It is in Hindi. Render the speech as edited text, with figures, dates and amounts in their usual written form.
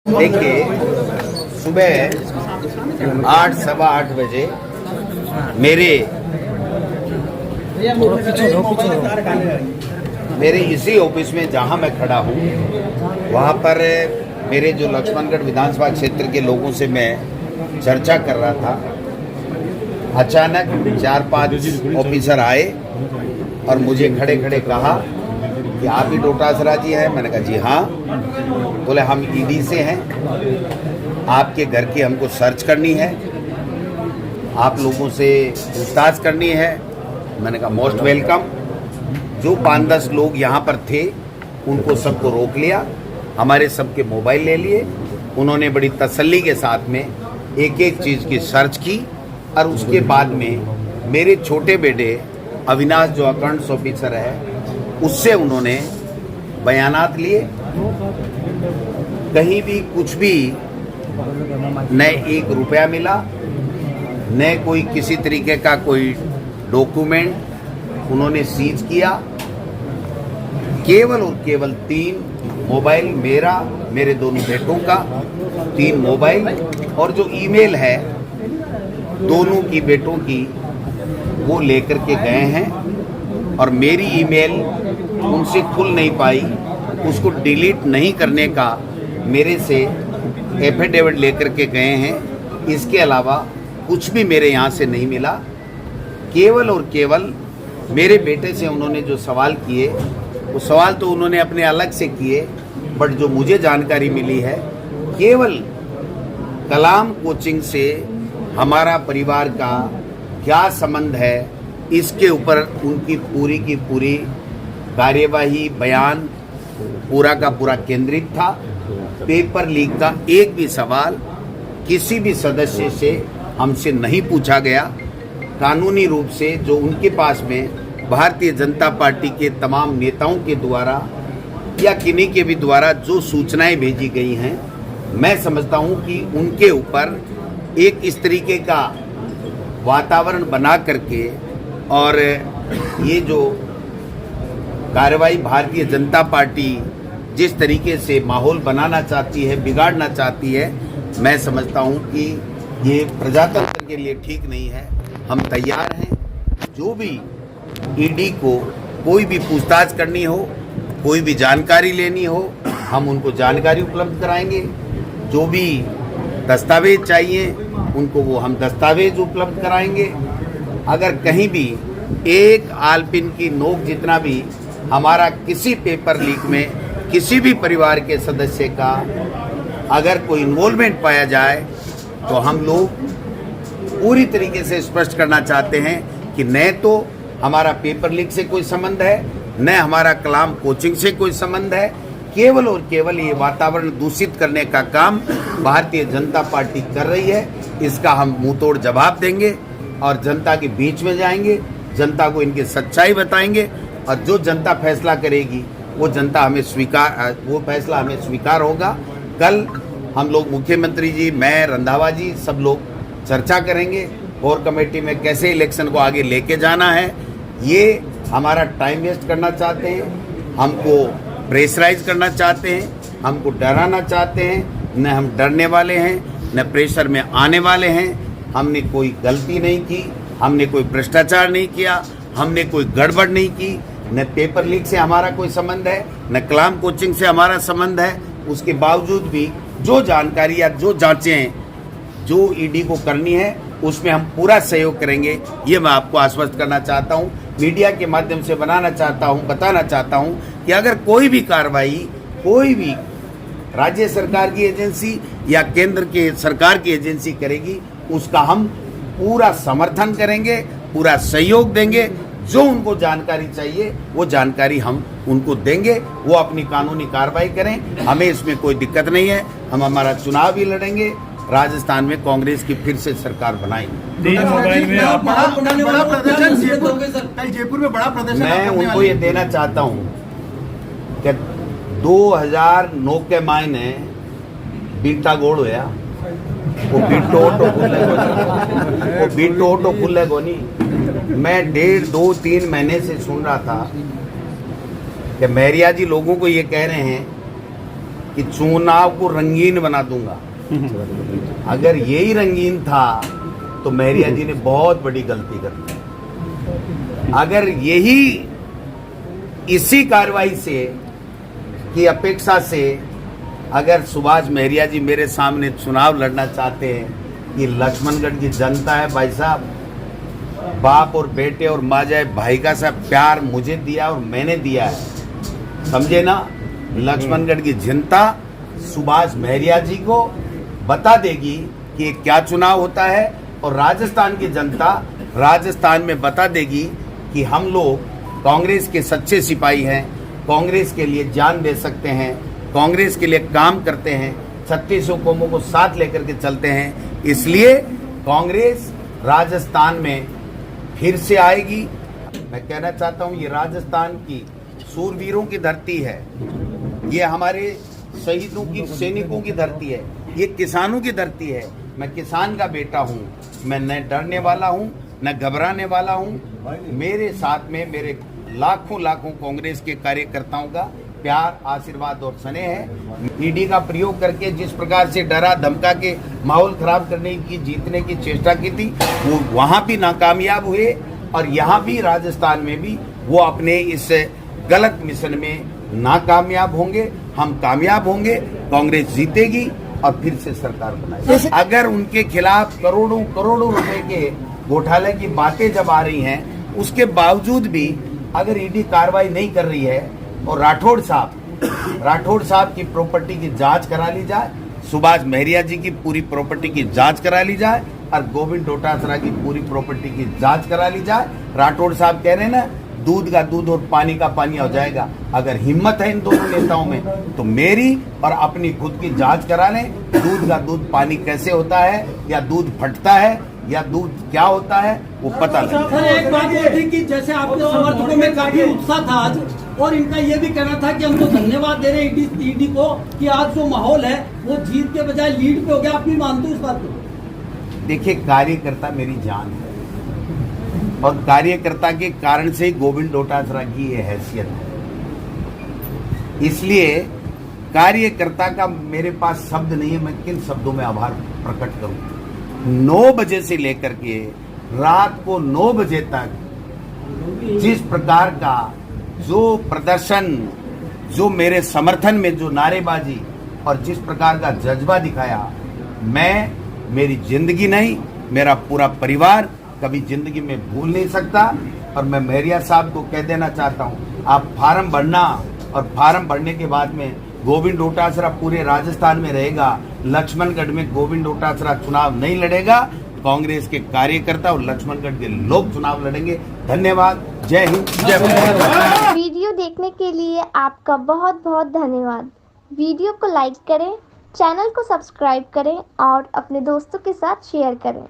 देखिए, सुबह 8 सवा 8 बजे मेरे इसी ऑफिस में जहां मैं खड़ा हूं, वहां पर मेरे जो लक्ष्मणगढ़ विधानसभा क्षेत्र के लोगों से मैं चर्चा कर रहा था। अचानक 4-5 ऑफिसर आए और मुझे खड़े खड़े कहा कि आप ही डोटासरा जी हैं। मैंने कहा जी हाँ। बोले हम ईडी से हैं, आपके घर की हमको सर्च करनी है, आप लोगों से पूछताछ करनी है। मैंने कहा मोस्ट वेलकम। जो 5-10 लोग यहाँ पर थे उनको सबको रोक लिया, हमारे सबके मोबाइल ले लिए। उन्होंने बड़ी तसल्ली के साथ में एक एक चीज़ की सर्च की और उसके बाद में मेरे छोटे बेटे अविनाश जो अकाउंट्स ऑफिसर है उससे उन्होंने बयानात लिए। कहीं भी कुछ भी न 1 रुपया मिला, न कोई किसी तरीके का कोई डॉक्यूमेंट उन्होंने सीज किया। केवल और केवल 3 मोबाइल, मेरा, मेरे दोनों बेटों का 3 मोबाइल और जो ईमेल है दोनों की बेटों की वो लेकर के गए हैं। और मेरी ईमेल उनसे खुल नहीं पाई, उसको डिलीट नहीं करने का मेरे से एफिडेविट लेकर के गए हैं। इसके अलावा कुछ भी मेरे यहाँ से नहीं मिला। केवल और केवल मेरे बेटे से उन्होंने जो सवाल किए, वो सवाल तो उन्होंने अपने अलग से किए, बट जो मुझे जानकारी मिली है केवल कलाम कोचिंग से हमारा परिवार का क्या संबंध है, इसके ऊपर उनकी पूरी की पूरी कार्यवाही, बयान पूरा का पूरा केंद्रित था। पेपर लीक का एक भी सवाल किसी भी सदस्य से हमसे नहीं पूछा गया। कानूनी रूप से जो उनके पास में भारतीय जनता पार्टी के तमाम नेताओं के द्वारा या किन्हीं के भी द्वारा जो सूचनाएं भेजी गई हैं, मैं समझता हूं कि उनके ऊपर एक इस तरीके का वातावरण बना करके और ये जो कार्रवाई भारतीय जनता पार्टी जिस तरीके से माहौल बनाना चाहती है, बिगाड़ना चाहती है, मैं समझता हूं कि ये प्रजातंत्र के लिए ठीक नहीं है। हम तैयार हैं, जो भी ईडी को कोई भी पूछताछ करनी हो, कोई भी जानकारी लेनी हो, हम उनको जानकारी उपलब्ध कराएंगे। जो भी दस्तावेज चाहिए उनको वो हम दस्तावेज उपलब्ध कराएंगे। अगर कहीं भी एक आलपिन की नोक जितना भी हमारा किसी पेपर लीक में किसी भी परिवार के सदस्य का अगर कोई इन्वॉल्वमेंट पाया जाए तो हम लोग पूरी तरीके से स्पष्ट करना चाहते हैं कि न तो हमारा पेपर लीक से कोई संबंध है, न हमारा कलाम कोचिंग से कोई संबंध है। केवल और केवल ये वातावरण दूषित करने का काम भारतीय जनता पार्टी कर रही है। इसका हम मुंहतोड़ जवाब देंगे और जनता के बीच में जाएंगे, जनता को इनकी सच्चाई बताएंगे और जो जनता फैसला करेगी वो फैसला हमें स्वीकार होगा। कल हम लोग मुख्यमंत्री जी, मैं, रंधावा जी, सब लोग चर्चा करेंगे कोर कमेटी में कैसे इलेक्शन को आगे लेके जाना है। ये हमारा टाइम वेस्ट करना चाहते हैं, हमको प्रेशराइज करना चाहते हैं, हमको डराना चाहते हैं। न हम डरने वाले हैं, न प्रेशर में आने वाले हैं। हमने कोई गलती नहीं की, हमने कोई भ्रष्टाचार नहीं किया, हमने कोई गड़बड़ नहीं की। न पेपर लीक से हमारा कोई संबंध है, न कलाम कोचिंग से हमारा संबंध है। उसके बावजूद भी जो जानकारी या जो जांचें जो ईडी को करनी है उसमें हम पूरा सहयोग करेंगे। ये मैं आपको आश्वस्त करना चाहता हूँ, मीडिया के माध्यम से बताना चाहता हूँ कि अगर कोई भी कार्रवाई कोई भी राज्य सरकार की एजेंसी या केंद्र के सरकार की एजेंसी करेगी, उसका हम पूरा समर्थन करेंगे, पूरा सहयोग देंगे। जो उनको जानकारी चाहिए वो जानकारी हम उनको देंगे, वो अपनी कानूनी कार्रवाई करें। हमें इसमें कोई दिक्कत नहीं है। हम हमारा चुनाव भी लड़ेंगे, राजस्थान में कांग्रेस की फिर से सरकार बनाएंगे। जयपुर में बड़ा प्रदर्शन मैं उनको ये देना चाहता हूँ कि 2009 के मायने बीटा गोड़ होया, वो बीटो खुले गोनी। मैं 1.5-2-3 महीने से सुन रहा था कि मैरिया जी लोगों को ये कह रहे हैं कि चुनाव को रंगीन बना दूंगा। अगर यही रंगीन था तो महरिया जी ने बहुत बड़ी गलती कर दी। अगर यही इसी कार्रवाई से की अपेक्षा से अगर सुभाष महरिया जी मेरे सामने चुनाव लड़ना चाहते हैं, ये लक्ष्मणगढ़ की जनता है भाई साहब, बाप और बेटे और माँ जाए भाई का सा प्यार मुझे दिया और मैंने दिया है, समझे ना। लक्ष्मणगढ़ की जनता सुभाष महरिया जी को बता देगी कि ये क्या चुनाव होता है, और राजस्थान की जनता राजस्थान में बता देगी कि हम लोग कांग्रेस के सच्चे सिपाही हैं, कांग्रेस के लिए जान दे सकते हैं, कांग्रेस के लिए काम करते हैं, 36 कौमों को साथ लेकर के चलते हैं। इसलिए कांग्रेस राजस्थान में फिर से आएगी। मैं कहना चाहता हूं, ये राजस्थान की सूरवीरों की धरती है, ये हमारे शहीदों की सैनिकों की धरती है, ये किसानों की धरती है। मैं किसान का बेटा हूं, मैं न डरने वाला हूं न घबराने वाला हूं। मेरे साथ में मेरे लाखों लाखों कांग्रेस के कार्यकर्ताओं का प्यार, आशीर्वाद और स्नेह है। ईडी का प्रयोग करके जिस प्रकार से डरा धमका के माहौल खराब करने की, जीतने की चेष्टा की थी, वो वहां भी नाकामयाब हुए, और यहाँ भी राजस्थान में भी वो अपने इस गलत मिशन में नाकामयाब होंगे। हम कामयाब होंगे, कांग्रेस जीतेगी और फिर से सरकार बनाएगी। अगर उनके खिलाफ करोड़ों करोड़ों रुपए के घोटाले की बातें जब आ रही हैं, उसके बावजूद भी अगर ईडी कार्रवाई नहीं कर रही है, और राठौड़ साहब की प्रॉपर्टी की जांच करा ली जाए, सुभाष महरिया जी की पूरी प्रॉपर्टी की जांच करा ली जाए, और गोविंद डोटासरा की पूरी प्रॉपर्टी की जांच करा ली जाए। राठौड़ साहब कह रहे हैं ना, दूध का दूध और पानी का पानी हो जाएगा। अगर हिम्मत है इन दोनों नेताओं में तो मेरी और अपनी खुद की जांच करा लें। दूध का दूध पानी कैसे होता है, या दूध फटता है, या दूध क्या होता है, वो पता लगे। सर, एक बात ये थी कि जैसे आपके समर्थकों में काफी उत्साह था आज, और इनका ये भी कहना था कि हम तो धन्यवाद दे रहे हैं ईडी को कि आज जो माहौल है वो जीत के बजाय लीड पे हो गया। आप भी मानते हो इस बात को? देखिए, कार्यकर्ता मेरी जान है, और कार्यकर्ता के कारण से ही गोविंद डोटासरा की ये हैसियत है। इसलिए कार्यकर्ता का मेरे पास शब्द नहीं है, मैं किन शब्दों में आभार प्रकट करूं। 9 बजे से लेकर के रात को 9 बजे तक जिस प्रकार का जो प्रदर्शन, जो मेरे समर्थन में जो नारेबाजी और जिस प्रकार का जज्बा दिखाया, मैं मेरी जिंदगी नहीं, मेरा पूरा परिवार कभी जिंदगी में भूल नहीं सकता। और मैं महरिया साहब को कह देना चाहता हूं, आप फार्म भरना, और फार्म भरने के बाद में गोविंद डोटासरा पूरे राजस्थान में रहेगा। लक्ष्मणगढ़ में गोविंद डोटासरा चुनाव नहीं लड़ेगा, कांग्रेस के कार्यकर्ता और लक्ष्मणगढ़ के लोग चुनाव लड़ेंगे। धन्यवाद। जय हिंद, जय भारत। वीडियो देखने के लिए आपका बहुत बहुत धन्यवाद। वीडियो को लाइक करें, चैनल को सब्सक्राइब करें और अपने दोस्तों के साथ शेयर करें।